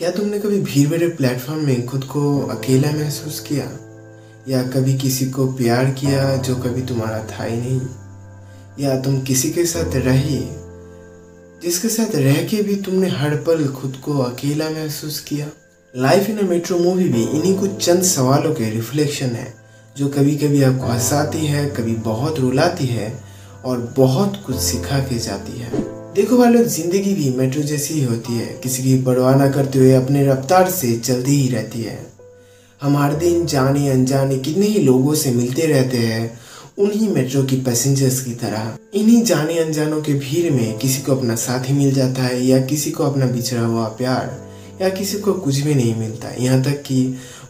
क्या तुमने कभी भीड़ भरे प्लेटफॉर्म में खुद को अकेला महसूस किया, या कभी किसी को प्यार किया जो कभी तुम्हारा था ही नहीं, या तुम किसी के साथ रहे जिसके साथ रह के भी तुमने हर पल खुद को अकेला महसूस किया। Life in a metro movie भी इन्हीं कुछ चंद सवालों के रिफ्लेक्शन है जो कभी कभी आपको हंसाती है, कभी बहुत रुलाती है और बहुत कुछ सिखा के जाती है। देखो वालों, जिंदगी भी मेट्रो जैसी ही होती है, किसी की परवाह ना करते हुए अपने रफ्तार से चलती ही रहती है। हम हर दिन जाने अनजाने कितने ही लोगों से मिलते रहते हैं, उन्हीं मेट्रो की पैसेंजर्स की तरह। इन्हीं जाने अनजानों के भीड़ में किसी को अपना साथी मिल जाता है, या किसी को अपना बिछड़ा हुआ प्यार, या किसी को कुछ भी नहीं मिलता। यहाँ तक कि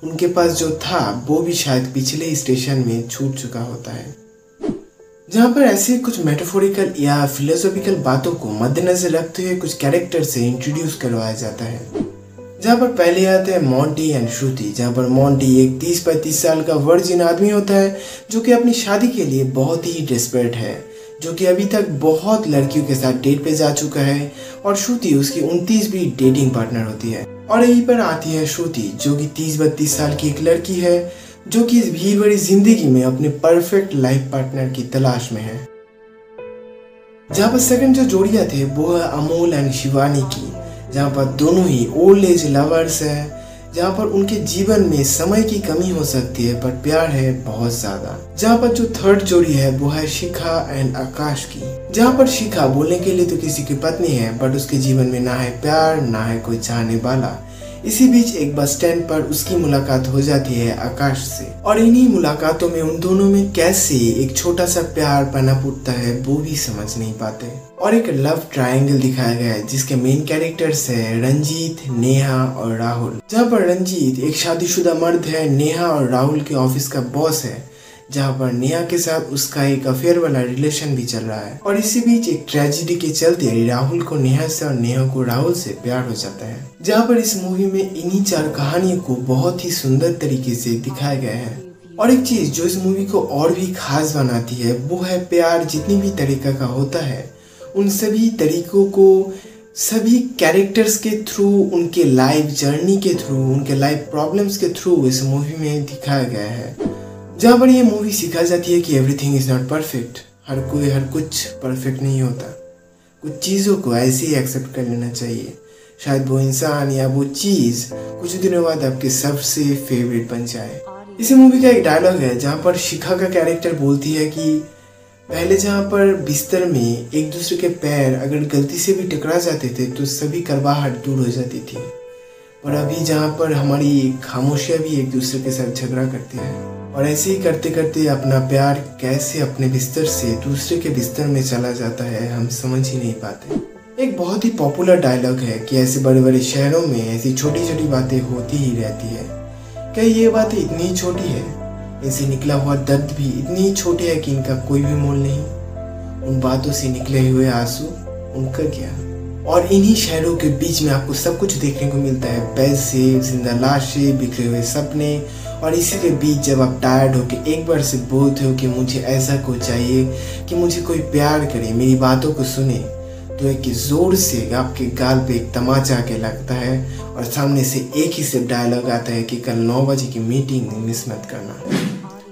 उनके पास जो था वो भी शायद पिछले ही स्टेशन में छूट चुका होता है। जहाँ पर ऐसे कुछ मेटाफोरिकल या फिलोसॉफिकल बातों को मद्देनजर रखते हुए कुछ कैरेक्टर से इंट्रोड्यूस करवाया जाता है। जहाँ पर पहले आते हैं मोंटी एंड श्रुति, जहाँ पर मोंटी एक 30-35 साल का वर्जिन आदमी होता है जो कि अपनी शादी के लिए बहुत ही डेस्परेट है, जो कि अभी तक बहुत लड़कियों के साथ डेट पे जा चुका है, और श्रुति उसकी 29वीं डेटिंग पार्टनर होती है। और यहीं पर आती है श्रुति जो कि 30-32 साल की एक लड़की है जो कि इस भीड़ भरी जिंदगी में अपने परफेक्ट लाइफ पार्टनर की तलाश में है। जहाँ पर सेकंड जो जोड़ियाँ थे वो है अमोल एंड शिवानी की, जहाँ पर दोनों ही ओल्ड एज लवर्स है, जहाँ पर उनके जीवन में समय की कमी हो सकती है पर प्यार है बहुत ज्यादा। जहाँ पर जो थर्ड जोड़ी है वो है शिखा एंड आकाश की, जहाँ पर शिखा बोलने के लिए तो किसी की पत्नी है बट उसके जीवन में ना है प्यार, ना है कोई चाहने वाला। इसी बीच एक बस स्टैंड पर उसकी मुलाकात हो जाती है आकाश से, और इन्हीं मुलाकातों में उन दोनों में कैसे एक छोटा सा प्यार पनप उठता है वो भी समझ नहीं पाते। और एक लव ट्रायंगल दिखाया गया है जिसके मेन कैरेक्टर्स है रंजीत, नेहा और राहुल। जहाँ पर रंजीत एक शादीशुदा मर्द है, नेहा और राहुल के ऑफिस का बॉस है, जहाँ पर नेहा के साथ उसका एक अफेयर वाला रिलेशन भी चल रहा है। और इसी बीच एक ट्रेजेडी के चलते राहुल को नेहा से और नेहा को राहुल से प्यार हो जाता है। जहाँ पर इस मूवी में इन्हीं 4 कहानियों को बहुत ही सुंदर तरीके से दिखाया गया है। और एक चीज जो इस मूवी को और भी खास बनाती है वो है प्यार जितनी भी तरीका का होता है, उन सभी तरीकों को सभी कैरेक्टर्स के थ्रू, उनके लाइफ जर्नी के थ्रू, उनके लाइफ प्रॉब्लम्स के थ्रू इस मूवी में दिखाया गया है। जहाँ पर ये मूवी सिखा जाती है कि एवरीथिंग इज नॉट परफेक्ट, हर कुछ परफेक्ट नहीं होता। कुछ चीज़ों को ऐसे ही एक्सेप्ट कर लेना चाहिए, शायद वो इंसान या वो चीज़ कुछ दिनों बाद आपके सबसे फेवरेट बन जाए। इसी मूवी का एक डायलॉग है जहाँ पर शिखा का कैरेक्टर बोलती है कि पहले जहाँ पर बिस्तर में एक दूसरे के पैर अगर गलती से भी टकरा जाते थे तो सभी करवाहट दूर हो जाती थी, और अभी जहाँ पर हमारी खामोशियाँ भी एक दूसरे के साथ झगड़ा करती है, और ऐसे ही करते करते अपना प्यार कैसे अपने बिस्तर से दूसरे के बिस्तर में चला जाता है हम समझ ही नहीं पाते। एक बहुत ही पॉपुलर डायलॉग है कि ऐसे बड़े बड़े शहरों में ऐसी छोटी छोटी बातें होती ही रहती है। क्या ये बातें इतनी छोटी है? इनसे निकला हुआ दर्द भी इतनी छोटी है कि इनका कोई भी मोल नहीं? उन बातों से निकले हुए आंसू, उनका क्या? और इन्हीं शहरों के बीच में आपको सब कुछ देखने को मिलता है, पैसे, जिंदा लाशें, बिखरे हुए सपने। और इसी के बीच जब आप टायर्ड हो के एक बार से बोलते हो कि मुझे ऐसा कोई चाहिए कि मुझे कोई प्यार करे, मेरी बातों को सुने, तो एक जोर से आपके गाल पे एक तमाचा के लगता है और सामने से एक ही सिर्फ डायलॉग आता है कि कल 9 बजे की मीटिंग मिस मत करना।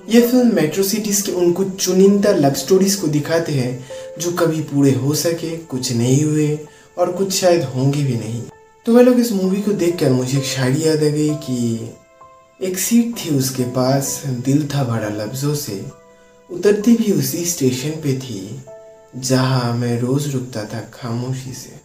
ये फिल्म मेट्रो सिटीज के उन कुछ चुनिंदा लव स्टोरीज को दिखाते हैं जो कभी पूरे हो सके, कुछ नहीं हुए और कुछ शायद होंगे भी नहीं। तो वह लोग, इस मूवी को देखकर मुझे एक शायरी याद आ गई कि एक सीट थी उसके पास, दिल था भरा लफ्जों से, उतरती भी उसी स्टेशन पे थी जहाँ मैं रोज रुकता था खामोशी से।